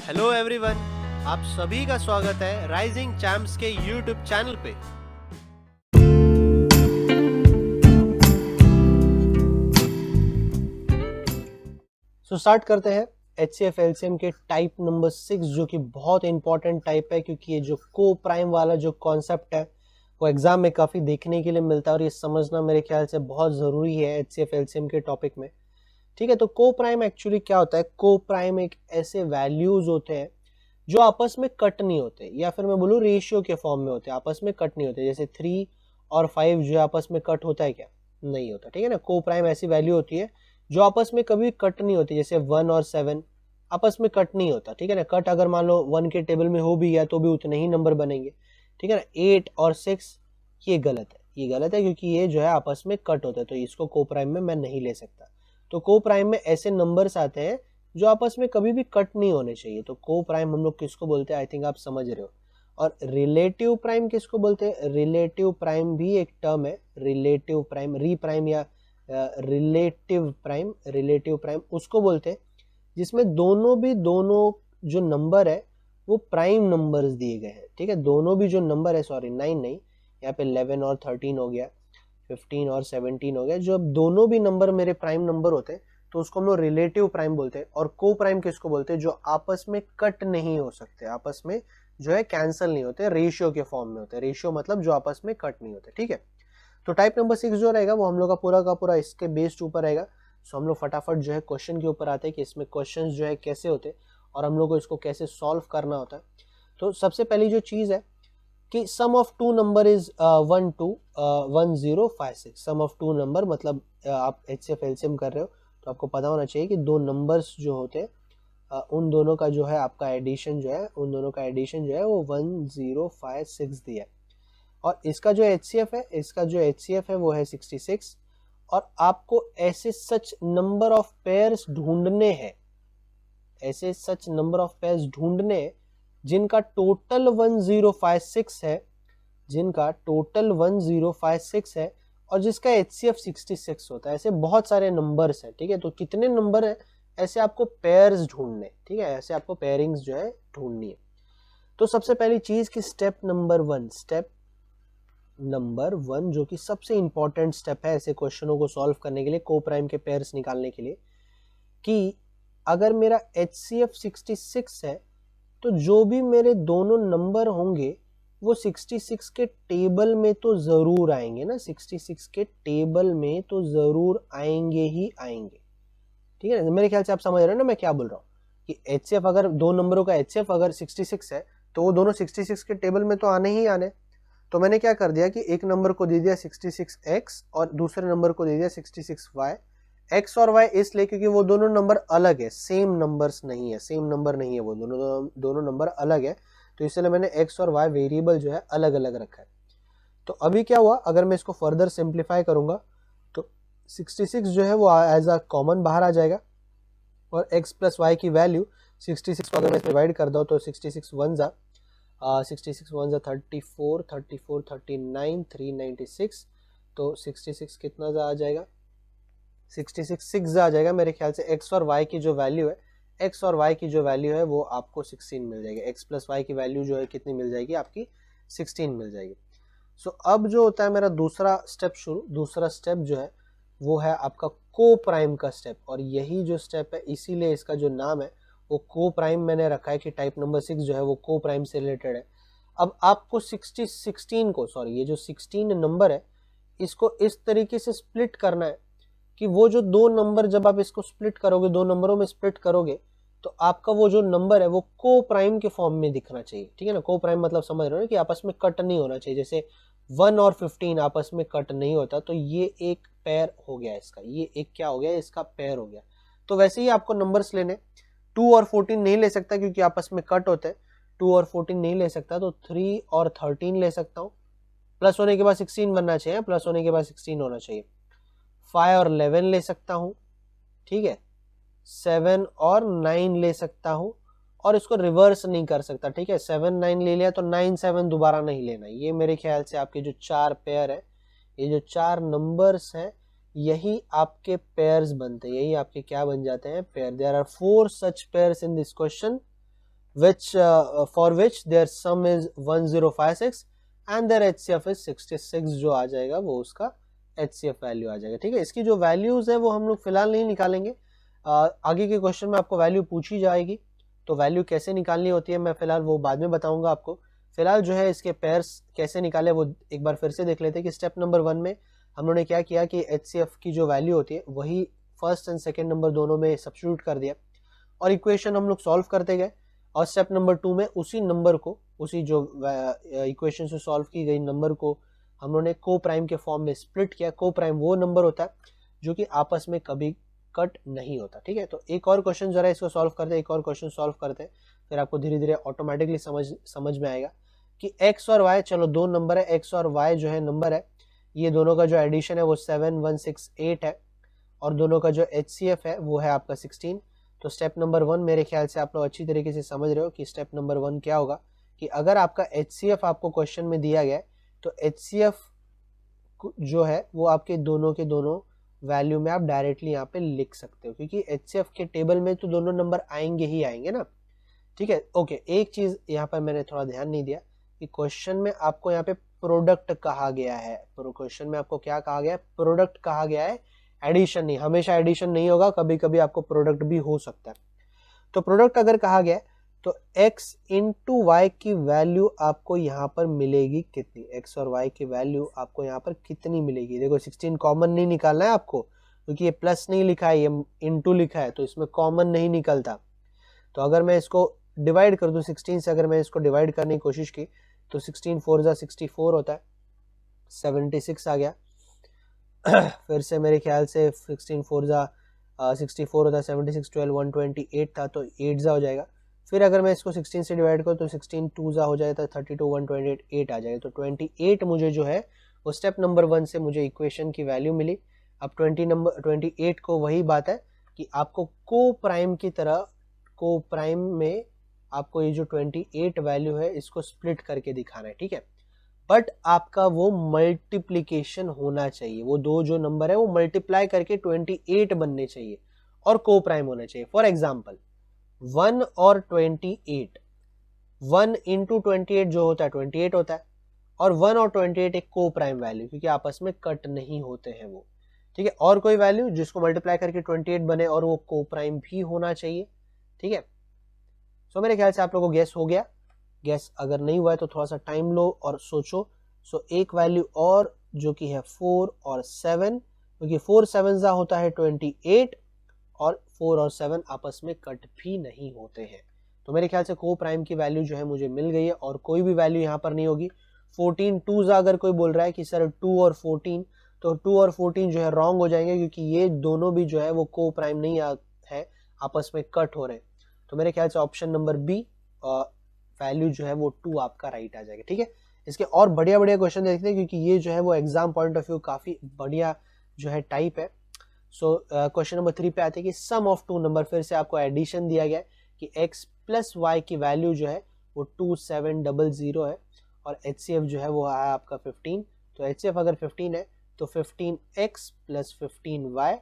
Hello everyone, आप सभी का स्वागत है राइजिंग चैम्प्स के यूट्यूब चैनल पे। स्टार्ट करते हैं HCF LCM के टाइप नंबर 6, जो कि बहुत इंपॉर्टेंट टाइप है क्योंकि ये जो को प्राइम वाला जो कॉन्सेप्ट है वो एग्जाम में काफ़ी देखने के लिए मिलता है और ये समझना मेरे ख्याल से बहुत ज़रूरी है HCF LCM के टॉपिक में। ठीक है, तो को प्राइम एक्चुअली क्या होता है? को प्राइम एक ऐसे वैल्यूज होते हैं जो आपस में कट नहीं होते, या फिर मैं बोलूँ रेशियो के फॉर्म में होते हैं, आपस में कट नहीं होते। जैसे 3 और 5 जो आपस में कट होता है क्या? नहीं होता। ठीक है ना, को प्राइम ऐसी वैल्यू होती है जो आपस में कभी कट नहीं होती। जैसे 1 और 7 आपस में कट नहीं होता। ठीक है ना, कट अगर मान लो 1 के टेबल में हो भी गया तो भी उतने ही नंबर बनेंगे। ठीक है ना, 8 और 6 ये गलत है, ये गलत है क्योंकि ये जो है आपस में कट होता है, तो इसको को प्राइम में मैं नहीं ले सकता। तो को प्राइम में ऐसे नंबर्स आते हैं जो आपस में कभी भी कट नहीं होने चाहिए, तो को प्राइम हम लोग किसको बोलते हैं? आई थिंक आप समझ रहे हो। और रिलेटिव प्राइम किसको बोलते हैं? रिलेटिव प्राइम भी एक टर्म है। रिलेटिव प्राइम, री प्राइम या रिलेटिव प्राइम उसको बोलते हैं जिसमें दोनों जो नंबर है वो प्राइम नंबर्स दिए गए हैं। ठीक है, दोनों भी जो नंबर है, सॉरी 9 नहीं, यहाँ पे 11 और 13 हो गया, 15 और 17 हो गया, जो अब दोनों भी नंबर मेरे प्राइम नंबर होते हैं तो उसको हम लोग रिलेटिव प्राइम बोलते हैं। और को प्राइम किसको बोलते हैं? जो आपस में कट नहीं हो सकते, आपस में जो है कैंसिल नहीं होते, रेशियो के फॉर्म में होते हैं। रेशियो मतलब जो आपस में कट नहीं होते। ठीक है, तो टाइप नंबर 6 जो रहेगा वो हम लोग का पूरा इसके बेस्ड ऊपर रहेगा। सो हम लोग फटाफट जो है क्वेश्चन के ऊपर आते हैं कि इसमें क्वेश्चन जो है कैसे होते हैं और हम लोग को इसको कैसे सॉल्व करना होता है। तो सबसे पहली जो चीज़ है कि sum of two number is 1056। Sum of two number मतलब आप HCF LCM कर रहे हो तो आपको पता होना चाहिए कि दो नंबर्स जो होते हैं उन दोनों का जो है आपका एडिशन जो है, उन दोनों का एडिशन जो है वो 1056 दिया है। और इसका जो HCF है, इसका जो HCF है वो है 66। और आपको ऐसे सच नंबर ऑफ पेयर्स ढूंढने हैं, ऐसे सच नंबर ऑफ पेयर्स ढूंढने हैं जिनका टोटल 1056 है, जिनका टोटल 1056 है और जिसका HCF 66 होता है। ऐसे बहुत सारे नंबर्स हैं। ठीक है, तो कितने नंबर है ऐसे आपको पेयर्स ढूंढने। ठीक है, ऐसे आपको पेयरिंग्स जो है ढूंढनी है। तो सबसे पहली चीज कि स्टेप नंबर 1 जो कि सबसे इंपॉर्टेंट स्टेप है ऐसे क्वेश्चनों को सॉल्व करने के लिए, को प्राइम के पेयर्स निकालने के लिए, कि अगर मेरा HCF 66 है तो जो भी मेरे दोनों नंबर होंगे वो 66 के टेबल में तो जरूर आएंगे ना, 66 के टेबल में तो जरूर आएंगे ही आएंगे। ठीक है ना, मेरे ख्याल से आप समझ रहे हो ना मैं क्या बोल रहा हूँ कि HCF अगर दो नंबरों का HCF अगर 66 है तो वो दोनों 66 के टेबल में तो आने ही आने। तो मैंने क्या कर दिया कि एक नंबर को दे दिया 66x और दूसरे नंबर को दे दिया 66y। x और y इसलिए क्योंकि वो दोनों नंबर अलग है, सेम नंबर्स नहीं है, सेम नंबर नहीं है, वो दोनों नंबर अलग है, तो इसलिए मैंने x और y वेरिएबल जो है अलग अलग रखा है। तो अभी क्या हुआ, अगर मैं इसको फर्दर सिंप्लीफाई करूंगा तो 66 जो है वो एज अ कॉमन बाहर आ जाएगा और x प्लस वाई की वैल्यू 66 को अगर मैं डिवाइड कर दूँ तो 66 वन जा 34, 34, 39, 396, तो 66 कितना जा आ जाएगा? 66 6 आ जाएगा मेरे ख्याल से। x और y की जो वैल्यू है, x और y की जो वैल्यू है वो आपको 16 मिल जाएगी। x प्लस वाई की वैल्यू जो है कितनी मिल जाएगी? आपकी 16 मिल जाएगी। सो अब जो होता है मेरा दूसरा स्टेप शुरू, दूसरा स्टेप जो है वो है आपका को प्राइम का स्टेप, और यही जो स्टेप है इसीलिए इसका जो नाम है वो को प्राइम मैंने रखा है कि टाइप नंबर 6 जो है वो को प्राइम से रिलेटेड है। अब आपको 16 को, सॉरी ये जो 16 नंबर है इसको इस तरीके से स्प्लिट करना है कि वो जो दो नंबर, जब आप इसको स्प्लिट करोगे, दो नंबरों में स्प्लिट करोगे तो आपका वो जो नंबर है वो को प्राइम के फॉर्म में दिखना चाहिए। ठीक है ना, को प्राइम मतलब समझ रहे हो ना कि आपस में कट नहीं होना चाहिए। जैसे 1 और 15 आपस में कट नहीं होता तो ये एक पेयर हो गया इसका, ये एक क्या हो गया? इसका पेयर हो गया। तो वैसे ही आपको नंबर्स लेने, 2 और 14 नहीं ले सकता क्योंकि आपस में कट होते हैं, 2 और 14 नहीं ले सकता, तो 3 और 13 ले सकता हूँ। प्लस होने के बाद 16 बनना चाहिए, प्लस होने के बाद 16 होना चाहिए। 5 और 11 ले सकता हूँ। ठीक है, 7 और 9 ले सकता हूँ, और इसको रिवर्स नहीं कर सकता। ठीक है, 7 9 ले लिया तो 9 7 दोबारा नहीं लेना। ये मेरे ख्याल से आपके जो चार पेयर है, ये जो चार नंबर्स हैं, यही आपके पेयर्स बनते हैं, यही आपके क्या बन जाते हैं? Pair. There are 4 such pairs in this question which for which their sum is 1056 and their HCF is 66 जो आ जाएगा वो उसका HCF वैल्यू आ जाएगा। ठीक है, इसकी जो वैल्यूज है वो हम लोग फिलहाल नहीं निकालेंगे, आगे के क्वेश्चन में आपको वैल्यू पूछी जाएगी तो वैल्यू कैसे निकालनी होती है मैं फिलहाल वो बाद में बताऊंगा आपको। फिलहाल जो है इसके पेयर्स कैसे निकाले वो एक बार फिर से देख लेते हैं कि स्टेप नंबर 1 में हम लोगों ने क्या किया कि HCF की जो वैल्यू होती है वही फर्स्ट एंड सेकेंड नंबर दोनों में सब्स्टिट्यूट कर दिया और इक्वेशन हम लोग सॉल्व करते गए और स्टेप नंबर 2 में उसी नंबर को, उसी जो इक्वेशन से सॉल्व की गई नंबर को हम लोगों ने को प्राइम के फॉर्म में स्प्लिट किया। को प्राइम वो नंबर होता है जो कि आपस में कभी कट नहीं होता। ठीक है, तो एक और क्वेश्चन जरा इसको सॉल्व करते हैं, एक और क्वेश्चन सॉल्व करते हैं, फिर आपको धीरे धीरे ऑटोमेटिकली समझ में आएगा कि एक्स और वाई, चलो दो नंबर है, एक्स और वाई जो है नंबर है, ये दोनों का जो एडिशन है वो 7168 है और दोनों का जो HCF है वो है आपका 16। तो स्टेप नंबर 1 मेरे ख्याल से आप लोग अच्छी तरीके से समझ रहे हो कि स्टेप नंबर 1 क्या होगा कि अगर आपका HCF आपको क्वेश्चन में दिया गया है तो HCF जो है वो आपके दोनों के दोनों वैल्यू में आप डायरेक्टली यहाँ पे लिख सकते हो क्योंकि HCF के टेबल में तो दोनों नंबर आएंगे ही आएंगे ना। ठीक है, ओके, एक चीज यहाँ पर मैंने थोड़ा ध्यान नहीं दिया कि क्वेश्चन में आपको यहाँ पे प्रोडक्ट कहा गया है, क्वेश्चन में आपको क्या कहा गया है, प्रोडक्ट कहा गया है, एडिशन नहीं। हमेशा एडिशन नहीं होगा, कभी कभी आपको प्रोडक्ट भी हो सकता है। तो प्रोडक्ट अगर कहा गया है तो x इंटू वाई की वैल्यू आपको यहाँ पर मिलेगी कितनी, x और y की वैल्यू आपको यहाँ पर कितनी मिलेगी। देखो 16 कॉमन नहीं निकालना है आपको क्योंकि ये प्लस नहीं लिखा है, ये इंटू लिखा है, तो इसमें कॉमन नहीं निकलता। तो अगर मैं इसको डिवाइड कर दूं 16 से, अगर मैं इसको डिवाइड करने की कोशिश की तो 16 4 जा 64 होता है, 76 आ गया फिर से मेरे ख्याल से 16 4 जा 64 होता है, 76 12 128 था तो 8 जा हो जाएगा। फिर अगर मैं इसको 16 से डिवाइड करूँ तो 16 2 जा हो जाएगा, 32 128 8 आ जाएगा। तो 28 मुझे जो है वो स्टेप नंबर 1 से मुझे इक्वेशन की वैल्यू मिली। अब 28 को वही बात है कि आपको को प्राइम की तरह, को प्राइम में आपको ये जो 28 वैल्यू है इसको स्प्लिट करके दिखाना है। ठीक है, बट आपका वो मल्टीप्लीकेशन होना चाहिए, वो दो जो नंबर है वो मल्टीप्लाई करके 28 बनने चाहिए और को प्राइम होना चाहिए। फॉर एग्जाम्पल 1 और 28, 1 इंटू 28 जो होता है 28 होता है और 1 और 28 एक को प्राइम वैल्यू क्योंकि आपस में कट नहीं होते हैं वो। ठीक है, और कोई वैल्यू जिसको मल्टीप्लाई करके 28 बने और वो को प्राइम भी होना चाहिए। ठीक है, सो मेरे ख्याल से आप लोगों को गैस हो गया। गैस अगर नहीं हुआ है तो थोड़ा सा टाइम लो और सोचो। सो एक वैल्यू और जो कि है 4 और 7, क्योंकि 4 7 जा होता है 28 और 4 और 7 आपस में कट भी नहीं होते हैं। तो मेरे ख्याल से को प्राइम की वैल्यू जो है मुझे मिल गई है और कोई भी वैल्यू यहाँ पर नहीं होगी। 14 2 जा अगर कोई बोल रहा है कि सर 2 और 14, तो 2 और 14 जो है रॉन्ग हो जाएंगे क्योंकि ये दोनों भी जो है वो को प्राइम नहीं है, आपस में कट हो रहे हैं। तो मेरे ख्याल से ऑप्शन नंबर बी वैल्यू जो है वो 2 आपका राइट आ जाएगा। ठीक है, इसके और बढ़िया बढ़िया क्वेश्चन देखते हैं क्योंकि ये जो है वो एग्जाम पॉइंट ऑफ व्यू काफी बढ़िया जो है टाइप है। सो क्वेश्चन नंबर 3 पे आते हैं कि सम ऑफ टू नंबर, फिर से आपको एडिशन दिया गया है कि x प्लस वाई की वैल्यू जो है वो 2700 है और HCF जो है वो है आपका 15। तो HCF अगर 15 है तो 15x plus 15y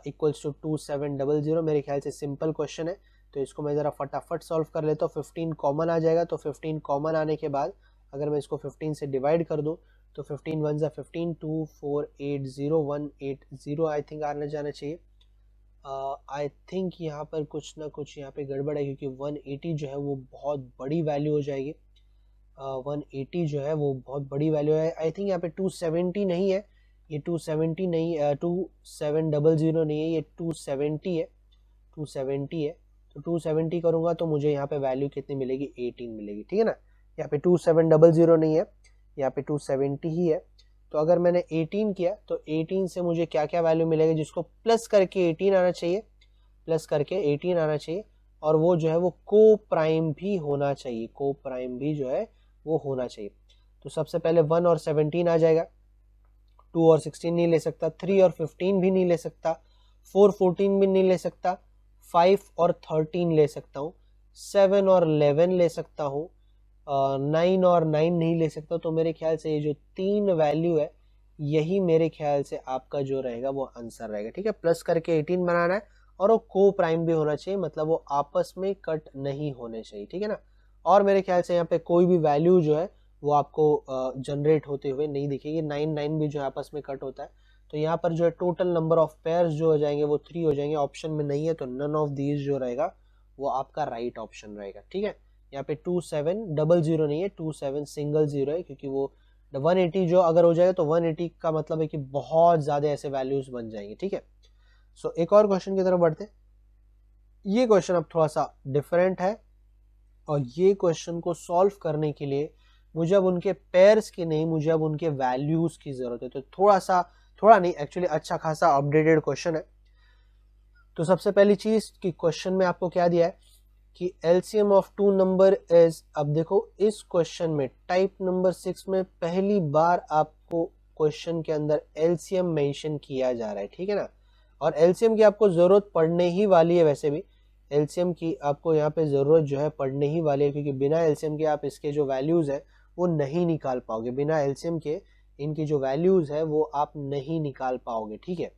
equals to 2700। मेरे ख्याल से सिंपल क्वेश्चन है तो इसको मैं ज़रा फटाफट सॉल्व कर लेता हूँ। 15 कॉमन आ जाएगा तो 15 कॉमन आने के बाद अगर मैं इसको 15 से डिवाइड कर दूँ तो 15 1 जा 15, 2 4 8 0 1 8 0 आई थिंक आना जाना चाहिए। आई थिंक यहाँ पर कुछ ना कुछ यहाँ पे गड़बड़ है क्योंकि 180 जो है वो बहुत बड़ी वैल्यू हो जाएगी। 180 जो है वो बहुत बड़ी वैल्यू है। आई थिंक यहाँ पे 270 नहीं है, ये 270 नहीं, 2700 नहीं है, ये 270 है, 270 है। तो 270 करूँगा तो मुझे यहाँ पे वैल्यू कितनी मिलेगी, 18 मिलेगी। ठीक है ना, यहाँ पे 2700 नहीं है, यहाँ पे 270 ही है। तो अगर मैंने 18 किया तो 18 से मुझे क्या क्या वैल्यू मिलेगी, जिसको प्लस करके 18 आना चाहिए, प्लस करके 18 आना चाहिए और वो जो है वो को प्राइम भी होना चाहिए, को प्राइम भी जो है वो होना चाहिए। तो सबसे पहले 1 और 17 आ जाएगा, 2 और 16 नहीं ले सकता, 3 और 15 भी नहीं ले सकता, 4 14 भी नहीं ले सकता, 5 और 13 ले सकता हूँ, 7 और 11 ले सकता हूँ, 9 और 9 नहीं ले सकता। तो मेरे ख्याल से ये जो 3 वैल्यू है यही मेरे ख्याल से आपका जो रहेगा वो आंसर रहेगा। ठीक है, प्लस करके 18 बनाना है और वो को प्राइम भी होना चाहिए, मतलब वो आपस में कट नहीं होने चाहिए, ठीक है ना। और मेरे ख्याल से यहाँ पे कोई भी वैल्यू जो है वो आपको जनरेट होते हुए नहीं दिखेगी। 9 भी जो है आपस में कट होता है, तो यहाँ पर जो है टोटल नंबर ऑफ पेयर्स जो हो जाएंगे वो 3 हो जाएंगे। ऑप्शन में नहीं है तो नन ऑफ दीज जो रहेगा वो आपका राइट ऑप्शन रहेगा, ठीक है। यहाँ पे 2700 नहीं है, 27 सिंगल जीरो है, क्योंकि वो 180 जो अगर हो जाएगा तो 180 का मतलब है कि बहुत ज्यादा ऐसे वैल्यूज बन जाएंगे, ठीक है। सो एक और क्वेश्चन की तरफ बढ़ते। ये क्वेश्चन अब थोड़ा सा डिफरेंट है, और ये क्वेश्चन को सॉल्व करने के लिए मुझे अब उनके पेयर्स की नहीं, मुझे अब उनके वैल्यूज की जरूरत है। तो थोड़ा नहीं, एक्चुअली अच्छा खासा अपडेटेड क्वेश्चन है। तो सबसे पहली चीज कि क्वेश्चन में आपको क्या दिया है कि LCM of two number is, अब देखो इस क्वेश्चन में टाइप नंबर 6 में पहली बार आपको क्वेश्चन के अंदर एलसीएम मेंशन किया जा रहा है, ठीक है ना। और एलसीएम की आपको जरूरत पड़ने ही वाली है, वैसे भी एलसीएम की आपको यहाँ पे जरूरत जो है पड़ने ही वाली है, क्योंकि बिना एलसीएम के आप इसके जो वैल्यूज है वो नहीं निकाल पाओगे। बिना एलसीएम के इनकी जो वैल्यूज है वो आप नहीं निकाल पाओगे, ठीक है।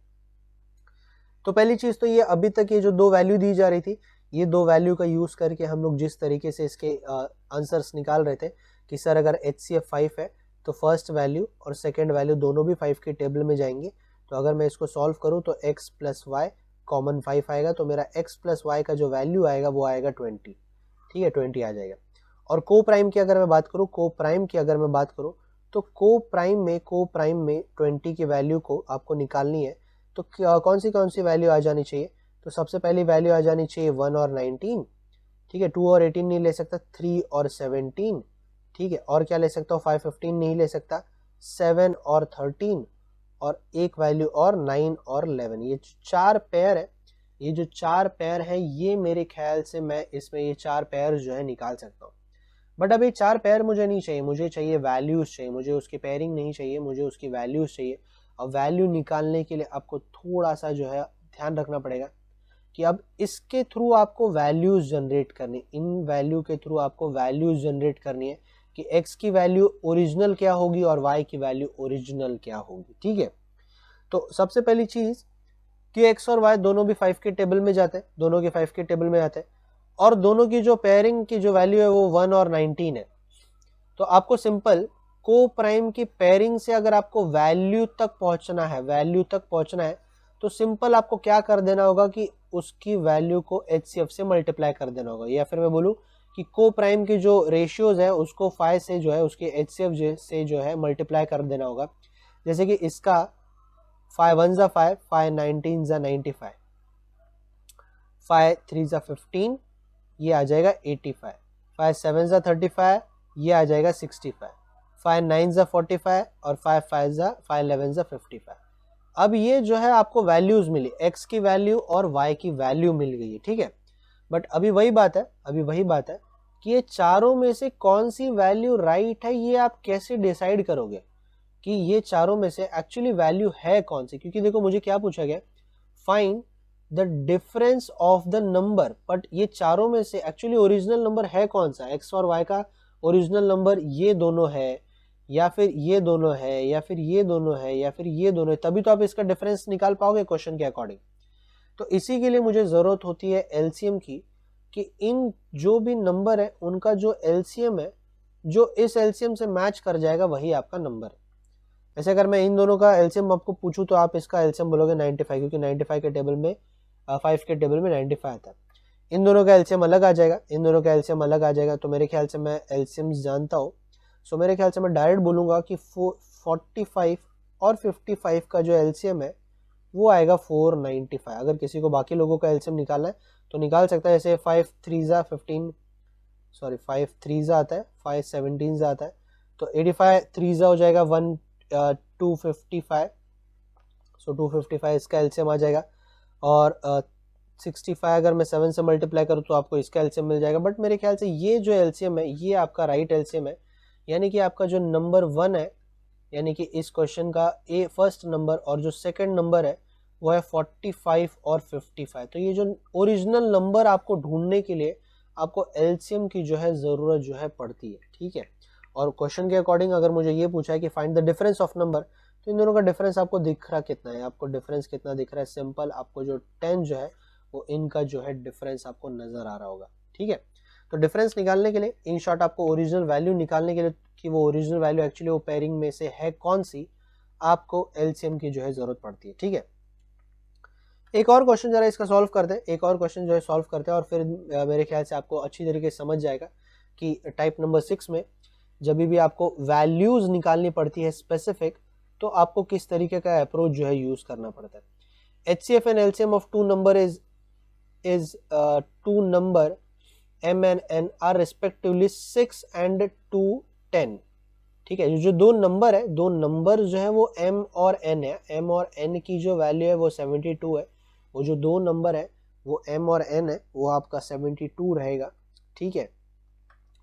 तो पहली चीज तो ये अभी तक ये जो दो वैल्यू दी जा रही थी, ये दो वैल्यू का यूज करके हम लोग जिस तरीके से इसके आंसर्स निकाल रहे थे कि सर अगर HCF 5 है तो फर्स्ट वैल्यू और सेकेंड वैल्यू दोनों भी 5 के टेबल में जाएंगे। तो अगर मैं इसको सॉल्व करूं तो x प्लस वाई कॉमन 5 आएगा, तो मेरा x प्लस वाई का जो वैल्यू आएगा वो आएगा 20, ठीक है, 20 आ जाएगा। और को प्राइम की अगर मैं बात करूं, को प्राइम की अगर मैं बात करूं तो को प्राइम में 20 की वैल्यू को आपको निकालनी है। तो कौन सी वैल्यू आ जानी चाहिए, तो सबसे पहली वैल्यू आ जानी चाहिए 1 और 19, ठीक है। 2 और 18 नहीं ले सकता, 3 और 17, ठीक है। और क्या ले सकता हूँ, 5 15 नहीं ले सकता, 7 और 13, और एक वैल्यू और 9 और 11। ये चार पेयर है, ये जो चार पेयर है ये मेरे ख्याल से मैं इसमें ये चार पेयर जो है निकाल सकता हूँ। बट अब ये चार पेयर मुझे नहीं चाहिए, मुझे चाहिए वैल्यूज चाहिए, मुझे उसकी पेयरिंग नहीं चाहिए, मुझे उसकी वैल्यूज चाहिए। और वैल्यू निकालने के लिए आपको थोड़ा सा जो है ध्यान रखना पड़ेगा कि अब इसके थ्रू आपको वैल्यूज जनरेट करनी, इन वैल्यू के थ्रू आपको वैल्यूज जनरेट करनी है कि x की वैल्यू ओरिजिनल क्या होगी और y की वैल्यू ओरिजिनल क्या होगी, ठीक है। तो सबसे पहली चीज कि x और y दोनों भी 5 के टेबल में जाते हैं, दोनों के 5 के टेबल में आते हैं, और दोनों की जो पेयरिंग की जो वैल्यू है वो 1 और 19 है। तो आपको सिंपल को प्राइम की पेयरिंग से अगर आपको वैल्यू तक पहुंचना है तो सिंपल आपको क्या कर देना होगा कि उसकी वैल्यू को HCF से मल्टीप्लाई कर देना होगा, या फिर मैं बोलूं कि को प्राइम की जो रेशियोज है उसको 5 से जो है उसके HCF से जो है मल्टीप्लाई कर देना होगा। जैसे कि इसका 5 1 जा 5, 5 19 जा 95, 5 3 जा 15, ये आ जाएगा 85, 5 7 जा 35, ये आ जाएगा 65, 5 9 जा 45 और 5 5 जा 5 11 जा 55। अब ये जो है आपको वैल्यूज मिली, x की वैल्यू और y की वैल्यू मिल गई है, ठीक है। बट अभी वही बात है कि ये चारों में से कौन सी वैल्यू राइट है, ये आप कैसे डिसाइड करोगे कि ये चारों में से एक्चुअली वैल्यू है कौन सी। क्योंकि देखो मुझे क्या पूछा गया, find the difference of the number, but ये चारों में से एक्चुअली ओरिजिनल नंबर है कौन सा, x और y का ओरिजिनल नंबर ये दोनों है, या फिर ये दोनों है, या फिर ये दोनों है, या फिर ये दोनों है, तभी तो आप इसका डिफरेंस निकाल पाओगे क्वेश्चन के अकॉर्डिंग। तो इसी के लिए मुझे जरूरत होती है एलसीएम की, कि इन जो भी नंबर है उनका जो एलसीएम है, जो इस एलसीएम से मैच कर जाएगा वही आपका नंबर है। ऐसे अगर मैं इन दोनों का एलसीएम आपको पूछूं तो आप इसका एलसीएम बोलोगे 95, क्योंकि 95 के टेबल में 5 के टेबल में 95 आता है। इन दोनों का एलसीएम अलग आ जाएगा, तो मेरे ख्याल से मैं एलसीएम जानता हूँ। सो मेरे ख्याल से मैं डायरेक्ट बोलूँगा कि 45 और 55 का जो एलसीएम है वो आएगा 495। अगर किसी को बाकी लोगों का एलसीएम निकालना है तो निकाल सकता है। जैसे 5 3 जा 15, सॉरी 5 3 जा आता है, 5 17 जा आता है, तो 85 3 जा हो जाएगा 255, सो 255 इसका एलसीएम आ जाएगा। और 65 अगर मैं 7 से मल्टीप्लाई करूँ तो आपको इसका एलसीएम मिल जाएगा। बट मेरे ख्याल से ये जो एलसीएम है ये आपका राइट एलसीएम है, यानी कि आपका जो नंबर 1 है, यानी कि इस क्वेश्चन का फर्स्ट नंबर और जो सेकंड नंबर है वो है 45 और 55। तो ये जो ओरिजिनल नंबर आपको ढूंढने के लिए आपको एलसीएम की जो है ज़रूरत जो है पड़ती है, ठीक है। और क्वेश्चन के अकॉर्डिंग अगर मुझे ये पूछा है कि find the difference of number, तो इन दोनों का डिफरेंस आपको दिख रहा कितना है, आपको डिफरेंस कितना दिख रहा है, सिंपल आपको जो 10 जो है वो इनका जो है डिफरेंस आपको नजर आ रहा होगा। ठीक है, तो डिफरेंस निकालने के लिए, इन शॉर्ट आपको ओरिजिनल वैल्यू निकालने के लिए कि वो ओरिजिनल वैल्यू एक्चुअली वो पेयरिंग में से है कौन सी, आपको एलसीएम की जो है जरूरत पड़ती है। ठीक है, एक और क्वेश्चन जरा इसका सॉल्व करते हैं, एक और क्वेश्चन जो है सॉल्व करते हैं और फिर मेरे ख्याल से आपको अच्छी तरीके से समझ जाएगा कि टाइप नंबर 6 में जब भी आपको वैल्यूज निकालनी पड़ती है स्पेसिफिक, तो आपको किस तरीके का अप्रोच जो है यूज करना पड़ता है। HCF and LCM of two number is two number M and N are respectively 6 and 2 10। ठीक है, जो दो नंबर है, दो नंबर जो है वो M और N है, M और N की जो वैल्यू है वो 72 है, वो जो दो नंबर है वो M और N है, वो आपका 72 रहेगा। ठीक है,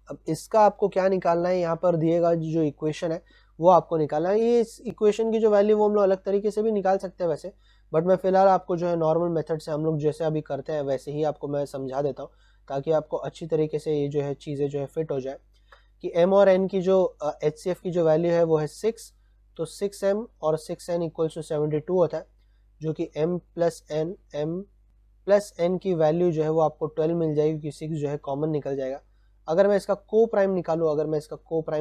अब इसका आपको क्या निकालना है, यहाँ पर दिएगा जो इक्वेशन है वो आपको निकालना है। ये इस इक्वेशन की जो वैल्यू वो हम लोग अलग तरीके से भी निकाल सकते हैं वैसे, बट मैं फिलहाल आपको जो है नॉर्मल मेथड से हम लोग जैसे अभी करते हैं वैसे ही आपको मैं समझा देता हूँ, ताकि आपको अच्छी तरीके से ये जो है चीज़ें जो है फिट हो जाए कि M और N की जो HCF की जो वैल्यू है वो है 6, तो 6M और 6N इक्वल्स टू 72 होता है, जो कि M प्लस N की वैल्यू जो है वो आपको 12 मिल जाएगी, क्योंकि 6 जो है कॉमन निकल जाएगा। अगर मैं इसका को प्राइम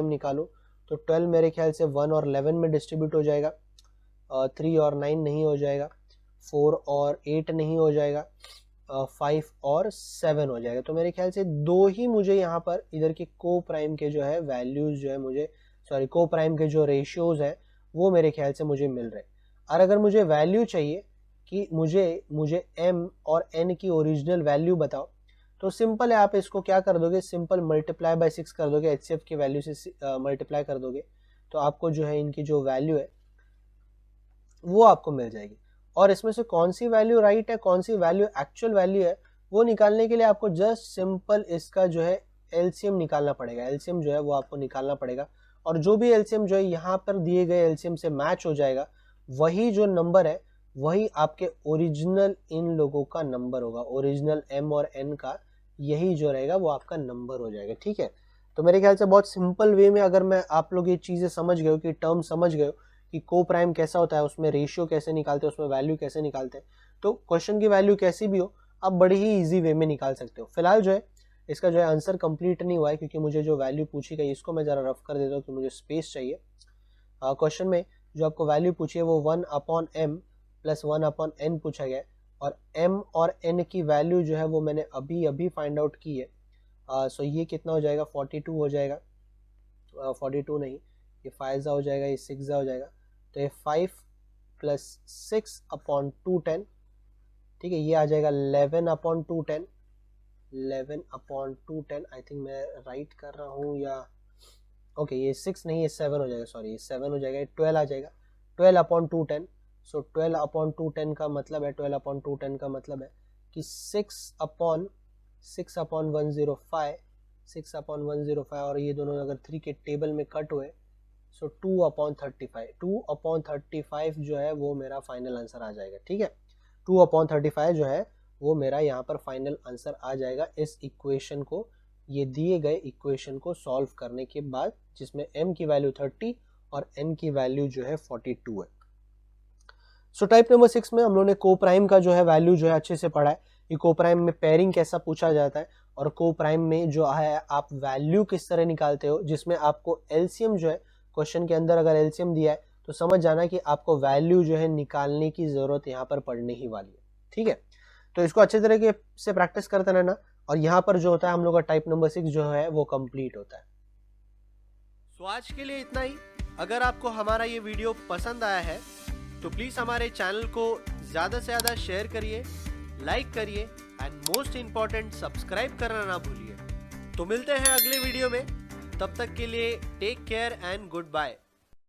निकालूँ, तो 12 मेरे ख्याल से 1 और 11 में डिस्ट्रीब्यूट हो जाएगा, 3 और 9 नहीं हो जाएगा, 4 और 8 नहीं हो जाएगा, 5 और 7 हो जाएगा। तो मेरे ख्याल से दो ही मुझे यहाँ पर इधर के को प्राइम के जो है वैल्यूज जो है मुझे, सॉरी को प्राइम के जो रेशियोज है वो मेरे ख्याल से मुझे मिल रहे हैं। और अगर मुझे वैल्यू चाहिए कि मुझे M और N की ओरिजिनल वैल्यू बताओ, तो सिंपल है, आप इसको क्या कर दोगे, सिंपल मल्टीप्लाई बाय 6 कर दोगे, HCF की वैल्यू से मल्टीप्लाई कर दोगे, तो आपको जो है इनकी जो वैल्यू है वो आपको मिल जाएगी। और इसमें से कौन सी वैल्यू राइट है, कौन सी वैल्यू एक्चुअल वैल्यू है, वो निकालने के लिए आपको जस्ट सिंपल इसका जो है एलसीएम निकालना पड़ेगा। एलसीएम जो है वो आपको निकालना पड़ेगा, और जो भी एलसीएम जो है यहाँ पर दिए गए एलसीएम से मैच हो जाएगा, वही जो नंबर है वही आपके ओरिजिनल इन लोगों का नंबर होगा, ओरिजिनल M और N का यही जो रहेगा वो आपका नंबर हो जाएगा। ठीक है, तो मेरे ख्याल से बहुत सिंपल वे में अगर मैं आप लोग ये चीज़ें समझ गए हो कि टर्म समझ गए हो कि को प्राइम कैसा होता है, उसमें रेशियो कैसे निकालते हैं, उसमें वैल्यू कैसे निकालते हैं, तो क्वेश्चन की वैल्यू कैसी भी हो आप बड़ी ही इजी वे में निकाल सकते हो। फिलहाल जो है इसका जो है आंसर कंप्लीट नहीं हुआ है, क्योंकि मुझे जो वैल्यू पूछी गई इसको मैं ज़रा रफ कर देता हूँ कि मुझे स्पेस चाहिए। क्वेश्चन में जो आपको वैल्यू पूछी है वो 1/m प्लस 1/n पूछा गया है, और M और N की वैल्यू जो है वो मैंने अभी फाइंड आउट की है। सो ये कितना हो जाएगा, 42 हो जाएगा, 42 नहीं, ये 5 हो जाएगा, ये 6 हो जाएगा, तो ये 5 प्लस 6/210, ठीक है, ये आ जाएगा 11/210, 11/210। आई थिंक मैं राइट कर रहा हूँ या ओके, ये 6 नहीं, ये 7 हो जाएगा, सॉरी ये 7 हो जाएगा, ये 12 आ जाएगा, 12/210। सो 12/210 का मतलब है, 12/210 का मतलब है कि 6/105, और ये दोनों अगर 3 के टेबल में कट हुए, सो 2/35 जो है वो मेरा फाइनल आंसर आ जाएगा। ठीक है, 2/35 जो है वो मेरा यहाँ पर फाइनल आंसर आ जाएगा इस इक्वेशन को, ये दिए गए इक्वेशन को सॉल्व करने के बाद, जिसमें M की वैल्यू 30 और N की वैल्यू जो है 42 है। सो टाइप नंबर 6 में हम लोगों ने को प्राइम का जो है वैल्यू जो है अच्छे से पढ़ा है कि को प्राइम में पेयरिंग कैसा पूछा जाता है, और को प्राइम में जो है आप वैल्यू किस तरह निकालते हो, जिसमें आपको एलसीएम जो है क्वेश्चन के अंदर अगर एलसीएम दिया है तो समझ जाना कि आपको वैल्यू जो है निकालने की जरूरत यहाँ पर पड़ने ही वाली है। ठीक है, तो इसको अच्छे तरीके से प्रैक्टिस करते रहना, और यहाँ पर जो होता है हम लोग का टाइप नंबर 6 जो है वो कंप्लीट होता है। सो आज के लिए इतना ही। अगर आपको हमारा ये वीडियो पसंद आया है तो प्लीज़ हमारे चैनल को ज़्यादा से ज़्यादा शेयर करिए, लाइक करिए, एंड मोस्ट इम्पॉर्टेंट सब्सक्राइब करना ना भूलिए। तो मिलते हैं अगले वीडियो में, तब तक के लिए take care and good bye.